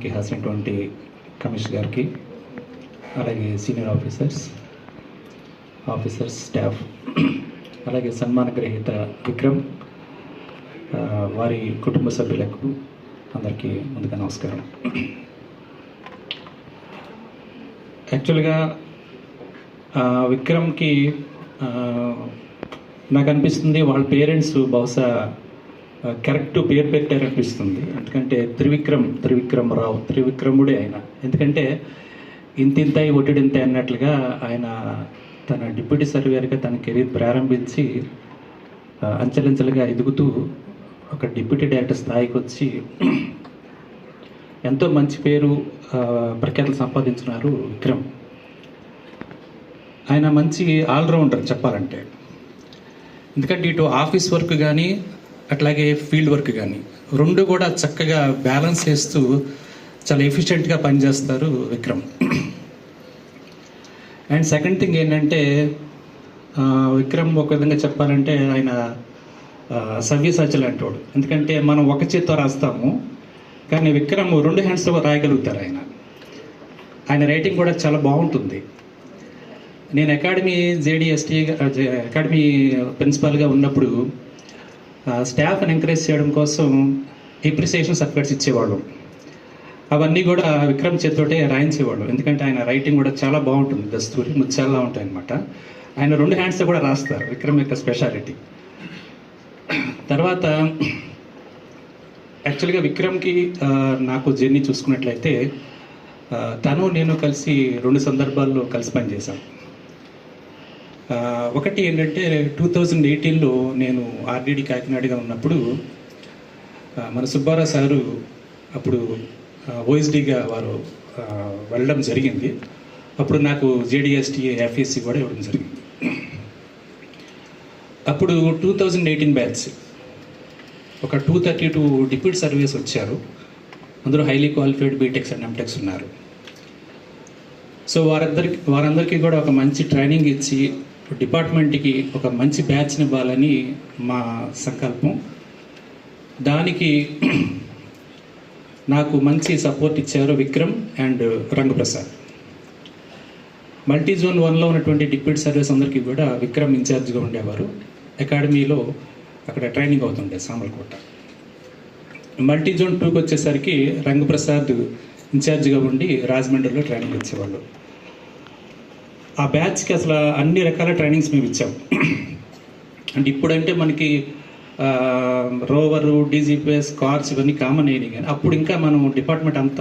సన్మానానికి హాసినటువంటి commissioner గారికి, అలాగే senior officers staff, అలాగే సన్మాన గ్రహీత విక్రమ్, వారి కుటుంబ సభ్యులకు అందరికీ ముందుగా నమస్కారం. యాక్చువల్గా విక్రమ్కి నాకు అనిపిస్తుంది వాళ్ళ పేరెంట్స్ బహుశా కరెక్ట్ పేరు పెట్టారనిపిస్తుంది. ఎందుకంటే త్రివిక్రముడే ఆయన. ఎందుకంటే ఇంతింతాయి ఒటిడింత అన్నట్లుగా ఆయన తన డిప్యూటీ సర్వేయర్గా తన కెరీర్ ప్రారంభించి అంచెలంచెలుగా ఎదుగుతూ ఒక డిప్యూటీ డైరెక్టర్ స్థాయికి వచ్చి ఎంతో మంచి పేరు ప్రఖ్యాతులు సంపాదించున్నారు విక్రమ్. ఆయన మంచి ఆల్రౌండర్ చెప్పాలంటే. ఎందుకంటే ఇటు ఆఫీస్ వర్క్ కానీ అట్లాగే ఫీల్డ్ వర్క్ కానీ రెండు కూడా చక్కగా బ్యాలెన్స్ చేస్తూ చాలా ఎఫిషియెంట్గా పనిచేస్తారు విక్రమ్. అండ్ సెకండ్ థింగ్ ఏంటంటే విక్రమ్ ఒక విధంగా చెప్పాలంటే ఆయన సవ్యసాచి లాంటి వాడు. ఎందుకంటే మనం ఒక చేత్తో రాస్తాము, కానీ విక్రమ్ రెండు హ్యాండ్స్తో రాయగలుగుతారు. ఆయన రైటింగ్ కూడా చాలా బాగుంటుంది. నేను అకాడమీ అకాడమీ ప్రిన్సిపాల్గా ఉన్నప్పుడు స్టాఫ్ని ఎంకరేజ్ చేయడం కోసం ఎప్రిసియేషన్ సర్టిఫికేట్స్ ఇచ్చేవాళ్ళు. అవన్నీ కూడా విక్రమ్ చేతితోటే రాయించేవాళ్ళు. ఎందుకంటే ఆయన రైటింగ్ కూడా చాలా బాగుంటుంది, దస్తూరి ముత్యాల్లా ఉంటాయి అన్నమాట. ఆయన రెండు హ్యాండ్స్తో కూడా రాస్తారు, విక్రమ్ యొక్క స్పెషాలిటీ. తర్వాత యాక్చువల్గా విక్రమ్కి నాకు జర్నీ చూసుకున్నట్లయితే తను నేను కలిసి 2 సందర్భాల్లో కలిసి పనిచేశాం. ఒకటి ఏంటంటే 2018లో నేను ఆర్డీడీ కాకినాడగా ఉన్నప్పుడు మన సుబ్బారావు సారు అప్పుడు ఓఎస్డీగా వారు వెళ్ళడం జరిగింది. అప్పుడు నాకు జేడీఎస్టీ ఎఫ్ఎస్సి కూడా ఇవ్వడం జరిగింది. అప్పుడు 2018 బ్యాచ్ ఒక 232 డిప్యూటీ సర్వీస్ వచ్చారు. అందులో హైలీ క్వాలిఫైడ్ బీటెక్స్ అండ్ ఎంటెక్స్ ఉన్నారు. సో వారందరికీ కూడా ఒక మంచి ట్రైనింగ్ ఇచ్చి డిపార్ట్మెంట్కి ఒక మంచి బ్యాచ్ని ఇవ్వాలని మా సంకల్పం. దానికి నాకు మంచి సపోర్ట్ ఇచ్చారు Vikram and Rangaprasad. Multi zone 1లో ఉన్నటువంటి డిప్యూటీ సర్వీస్ అందరికీ కూడా విక్రమ్ ఇన్ఛార్జ్గా ఉండేవారు. అకాడమీలో అక్కడ ట్రైనింగ్ అవుతుండే సామర్లకోట. మల్టీ జోన్ 2కి వచ్చేసరికి రంగప్రసాద్ ఇన్ఛార్జ్గా ఉండి రాజమండ్రిలో ట్రైనింగ్ ఇచ్చేవాళ్ళు. ఆ బ్యాచ్కి అసలు అన్ని రకాల ట్రైనింగ్స్ మేము ఇచ్చాం. అంటే ఇప్పుడంటే మనకి రోవరు, డీజీపీఎస్, కార్స్ ఇవన్నీ కామన్ అయినాయి. కానీ అప్పుడు ఇంకా మనం డిపార్ట్మెంట్ అంతా